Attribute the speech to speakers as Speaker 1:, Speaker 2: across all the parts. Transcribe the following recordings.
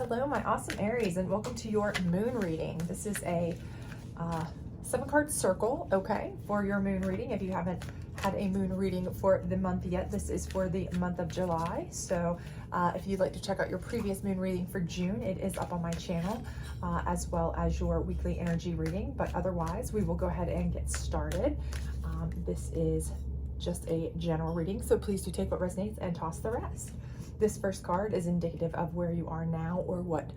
Speaker 1: Hello, my awesome Aries, and welcome to your moon reading. This is a 7-card circle, okay, for your moon reading. If you haven't had a moon reading for the month yet, this is for the month of July. So if you'd like to check out your previous moon reading for June, it is up on my channel, as well as your weekly energy reading. But otherwise, we will go ahead and get started. This is just a general reading, so please do take what resonates and toss the rest. This first card is indicative of where you are now or what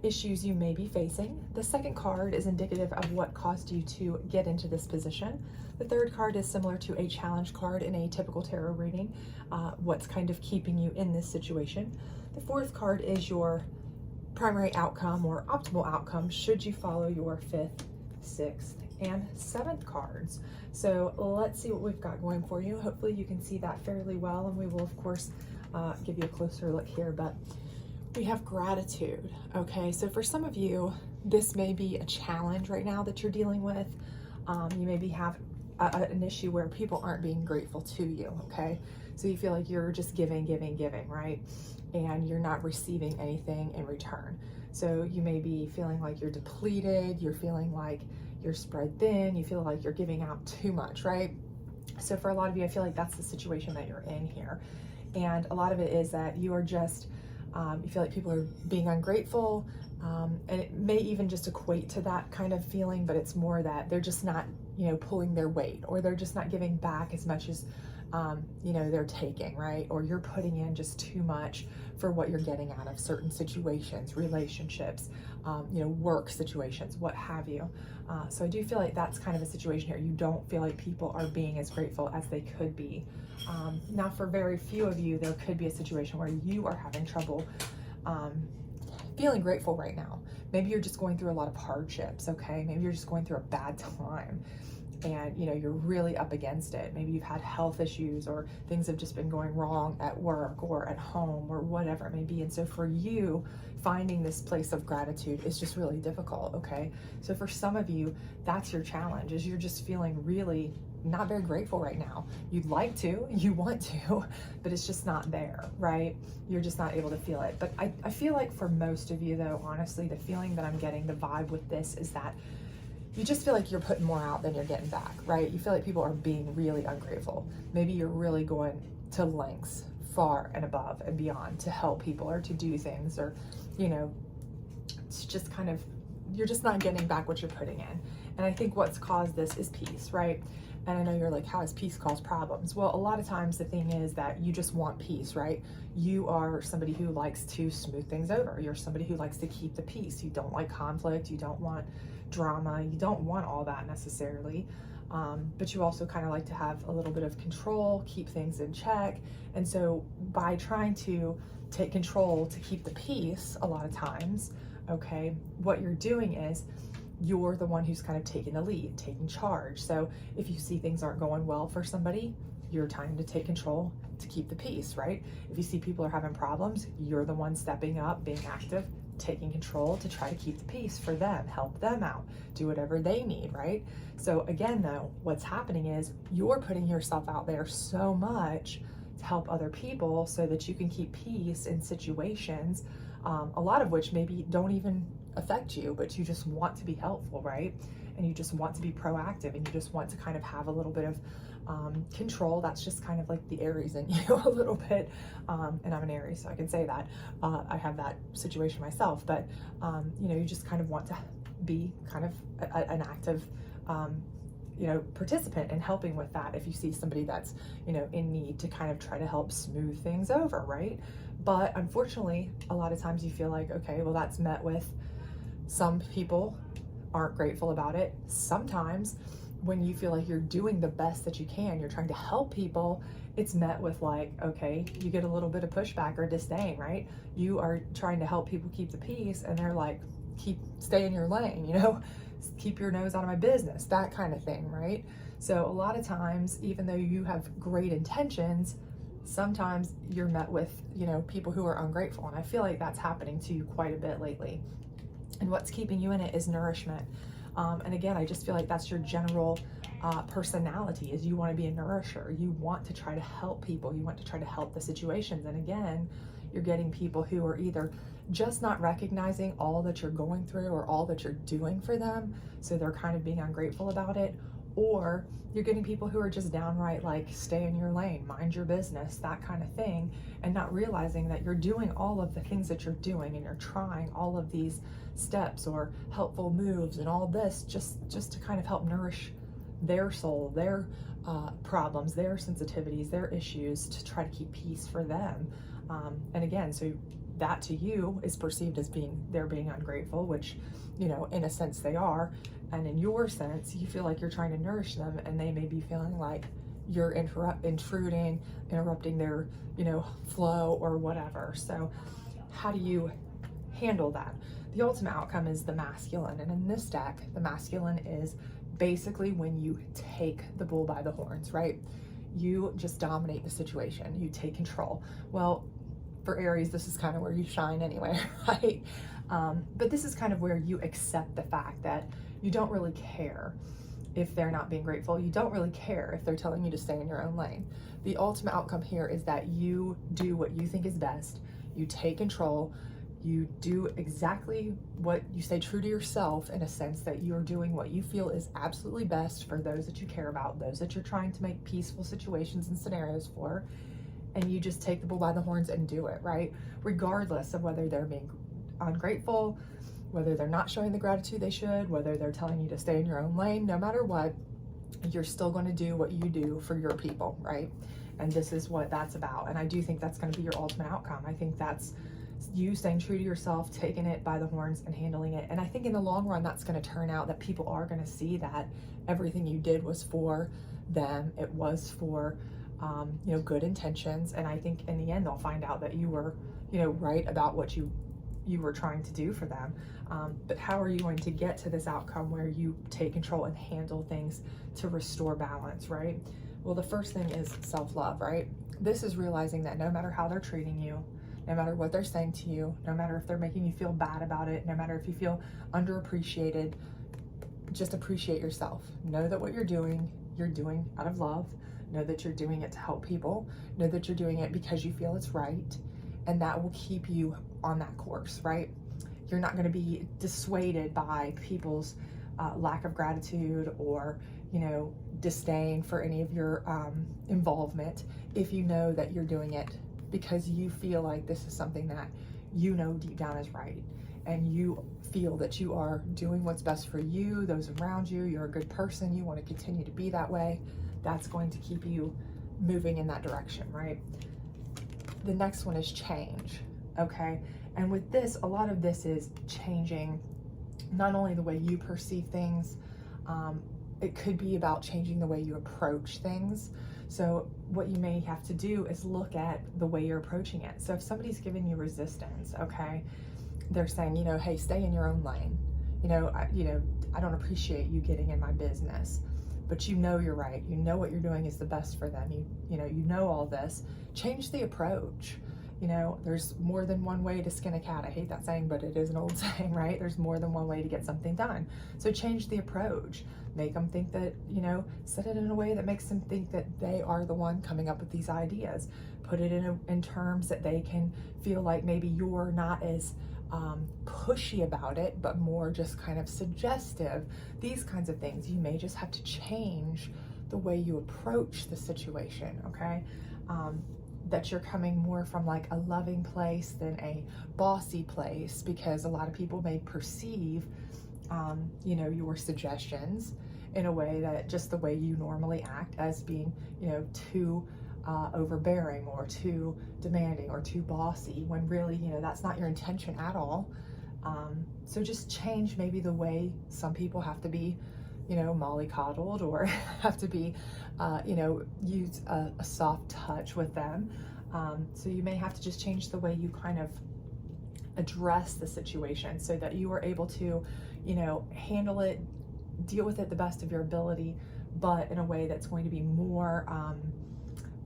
Speaker 1: issues you may be facing. The second card is indicative of what caused you to get into this position. The third card is similar to a challenge card in a typical tarot reading, what's kind of keeping you in this situation. The fourth card is your primary outcome or optimal outcome should you follow your fifth, sixth, and seventh cards. So let's see what we've got going for you. Hopefully you can see that fairly well, and we will of course give you a closer look here, but we have gratitude. Okay, so for some of you, this may be a challenge right now that you're dealing with. You maybe have an issue where people aren't being grateful to you. Okay, so you feel like you're just giving, right? And you're not receiving anything in return. So you may be feeling like you're depleted, you're feeling like you're spread thin, you feel like you're giving out too much, right? So for a lot of you, I feel like that's the situation that you're in here. And a lot of it is that you are just, you feel like people are being ungrateful, and it may even just equate to that kind of feeling, but it's more that they're just not, pulling their weight, or they're just not giving back as much as, they're taking, right? Or you're putting in just too much for what you're getting out of certain situations, relationships, work situations, what have you. So I do feel like that's kind of a situation here. You don't feel like people are being as grateful as they could be. Now, for very few of you, there could be a situation where you are having trouble feeling grateful right now. Maybe you're just going through a lot of hardships, okay? Maybe you're just going through a bad time, and you're really up against it. Maybe you've had health issues, or things have just been going wrong at work or at home or whatever it may be. And so for you, finding this place of gratitude is just really difficult, okay? So for some of you, that's your challenge, is you're just feeling really not very grateful right now. You'd like to, you want to, but it's just not there, right? You're just not able to feel it. But I feel like for most of you though, honestly, the feeling that I'm getting, the vibe with this is that you just feel like you're putting more out than you're getting back, right? You feel like people are being really ungrateful. Maybe you're really going to lengths far and above and beyond to help people or to do things, or, it's just kind of, you're just not getting back what you're putting in. And I think what's caused this is peace, right? And I know you're like, how does peace cause problems? Well, a lot of times the thing is that you just want peace, right? You are somebody who likes to smooth things over. You're somebody who likes to keep the peace. You don't like conflict. You don't want drama. You don't want all that necessarily. But you also kind of like to have a little bit of control, keep things in check. And so by trying to take control to keep the peace, a lot of times, okay, what you're doing is you're the one who's kind of taking the lead, taking charge. So if you see things aren't going well for somebody, you're trying to take control to keep the peace, right? If you see people are having problems, you're the one stepping up, being active, taking control to try to keep the peace for them, help them out, do whatever they need, right? So again, though, what's happening is you're putting yourself out there so much to help other people so that you can keep peace in situations, a lot of which maybe don't even affect you, but you just want to be helpful, right? And you just want to be proactive, and you just want to kind of have a little bit of control. That's just kind of like the Aries in you a little bit. And I'm an Aries, so I can say that. I have that situation myself, but you just kind of want to be kind of an active participant in helping with that. If you see somebody that's, in need, to kind of try to help smooth things over, right? But unfortunately, a lot of times you feel like, okay, well, that's met with some people aren't grateful about it. Sometimes when you feel like you're doing the best that you can, you're trying to help people, it's met with like, okay, you get a little bit of pushback or disdain, right? You are trying to help people keep the peace, and they're like, stay in your lane, keep your nose out of my business, that kind of thing, right? So a lot of times, even though you have great intentions, sometimes you're met with, people who are ungrateful. And I feel like that's happening to you quite a bit lately. And what's keeping you in it is nourishment. And again, I just feel like that's your general personality, is you want to be a nourisher. You want to try to help people. You want to try to help the situations. And again, You're getting people who are either just not recognizing all that you're going through or all that you're doing for them, so they're kind of being ungrateful about it, or you're getting people who are just downright like, stay in your lane, mind your business, that kind of thing, and not realizing that you're doing all of the things that you're doing, and you're trying all of these steps or helpful moves and all this just to kind of help nourish their soul, their problems, their sensitivities, their issues, to try to keep peace for them. And again, so that to you is perceived as they're being ungrateful, which, you know, in a sense they are. And in your sense, you feel like you're trying to nourish them, and they may be feeling like you're intruding, interrupting their, you know, flow or whatever. So how do you handle that? The ultimate outcome is the masculine. And in this deck, the masculine is basically when you take the bull by the horns, right? You just dominate the situation. You take control. Well, for Aries, this is kind of where you shine anyway, right? But this is kind of where you accept the fact that you don't really care if they're not being grateful. You don't really care if they're telling you to stay in your own lane. The ultimate outcome here is that you do what you think is best. You take control. You do exactly what you stay true to yourself, in a sense that you're doing what you feel is absolutely best for those that you care about, those that you're trying to make peaceful situations and scenarios for. And you just take the bull by the horns and do it, right? Regardless of whether they're being ungrateful, whether they're not showing the gratitude they should, whether they're telling you to stay in your own lane, no matter what, you're still going to do what you do for your people, right? And this is what that's about. And I do think that's going to be your ultimate outcome. I think that's you staying true to yourself, taking it by the horns and handling it. And I think in the long run, that's going to turn out that people are going to see that everything you did was for them. It was for, you know, good intentions. And I think in the end, they'll find out that you were, you know, right about what you were trying to do for them. But how are you going to get to this outcome where you take control and handle things to restore balance, right? Well, the first thing is self-love, right? This is realizing that no matter how they're treating you, no matter what they're saying to you, no matter if they're making you feel bad about it, no matter if you feel underappreciated, just appreciate yourself. Know that what you're doing out of love. Know that you're doing it to help people. Know that you're doing it because you feel it's right. And that will keep you on that course, right? You're not going to be dissuaded by people's lack of gratitude or, you know, disdain for any of your involvement, if you know that you're doing it because you feel like this is something that you know deep down is right, and you feel that you are doing what's best for you, those around you, you're a good person, you want to continue to be that way. That's going to keep you moving in that direction, right? The next one is change, okay? And with this, a lot of this is changing not only the way you perceive things, it could be about changing the way you approach things. So what you may have to do is look at the way you're approaching it. So if somebody's giving you resistance, okay, they're saying, you know, hey, stay in your own lane. You know, I don't appreciate you getting in my business, but you know you're right. You know what you're doing is the best for them. You know all this. Change the approach. You know, there's more than one way to skin a cat. I hate that saying, but it is an old saying, right? There's more than one way to get something done. So change the approach. Make them think that, you know, set it in a way that makes them think that they are the one coming up with these ideas. Put it in terms that they can feel like maybe you're not as pushy about it, but more just kind of suggestive. These kinds of things. You may just have to change the way you approach the situation, okay? That you're coming more from like a loving place than a bossy place, because a lot of people may perceive, you know, your suggestions in a way that just the way you normally act as being, you know, too overbearing or too demanding or too bossy, when really, you know, that's not your intention at all. So just change maybe the way some people have to be, you know, mollycoddled, or have to be, you know, use a soft touch with them. So you may have to just change the way you kind of address the situation so that you are able to, you know, handle it, deal with it the best of your ability, but in a way that's going to be more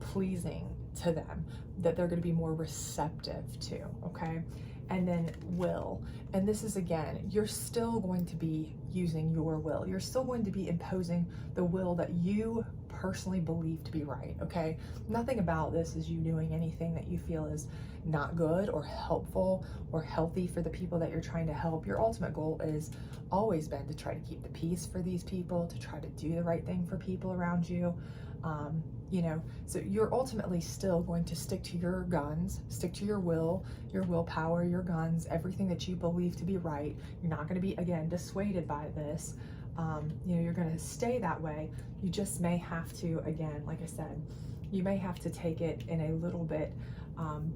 Speaker 1: pleasing to them, that they're going to be more receptive to, okay? And then will. And this is, again, you're still going to be using your will. You're still going to be imposing the will that you personally believe to be right, okay? Nothing about this is you doing anything that you feel is not good or helpful or healthy for the people that you're trying to help. Your ultimate goal is always been to try to keep the peace for these people, to try to do the right thing for people around you. You know, so you're ultimately still going to stick to your guns, stick to your will, your willpower, your guns, everything that you believe to be right. You're not going to be, again, dissuaded by this. You know, you're going to stay that way. You just may have to, again, like I said, you may have to take it in a little bit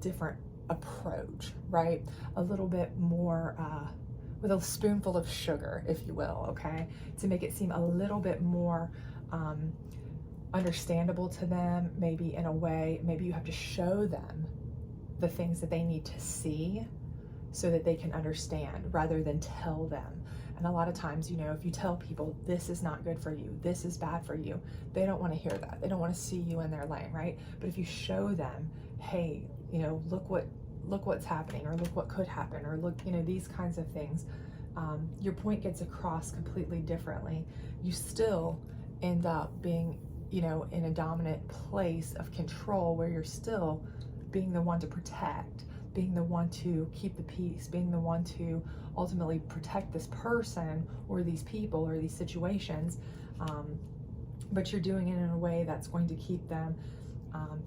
Speaker 1: different approach, right? A little bit more with a spoonful of sugar, if you will, okay? To make it seem a little bit more understandable to them, maybe in a way, maybe you have to show them the things that they need to see so that they can understand rather than tell them. And a lot of times, you know, if you tell people this is not good for you, this is bad for you, they don't want to hear that. They don't want to see you in their lane, right? But if you show them, hey, you know, look what's happening, or look what could happen, or look, you know, these kinds of things, your point gets across completely differently. You still end up being, you know, in a dominant place of control where you're still being the one to protect, being the one to keep the peace, being the one to ultimately protect this person or these people or these situations. But you're doing it in a way that's going to keep them,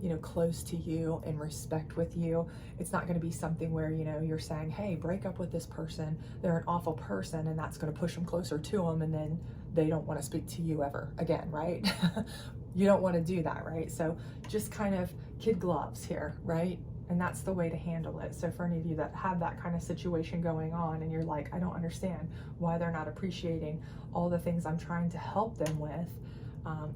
Speaker 1: you know, close to you, in respect with you. It's not going to be something where, you know, you're saying, hey, break up with this person, they're an awful person, and that's going to push them closer to them, and then they don't want to speak to you ever again, right? You don't want to do that, right? So just kind of kid gloves here, right? And that's the way to handle it. So for any of you that have that kind of situation going on and you're like, I don't understand why they're not appreciating all the things I'm trying to help them with,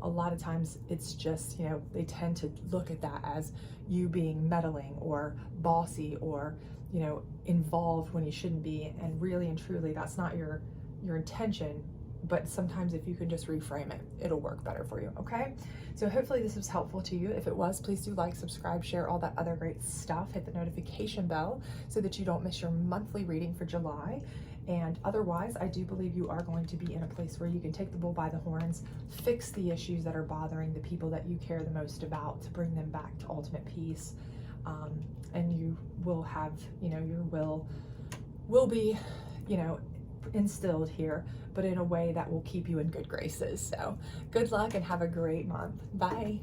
Speaker 1: a lot of times it's just, you know, they tend to look at that as you being meddling or bossy or, you know, involved when you shouldn't be. And really and truly, that's not your intention. But sometimes if you can just reframe it, it'll work better for you, okay? So hopefully this was helpful to you. If it was, please do like, subscribe, share, all that other great stuff. Hit the notification bell so that you don't miss your monthly reading for July. And otherwise, I do believe you are going to be in a place where you can take the bull by the horns, fix the issues that are bothering the people that you care the most about, to bring them back to ultimate peace. And you will have, you know, your will be, you know, instilled here, but in a way that will keep you in good graces. So good luck and have a great month. Bye.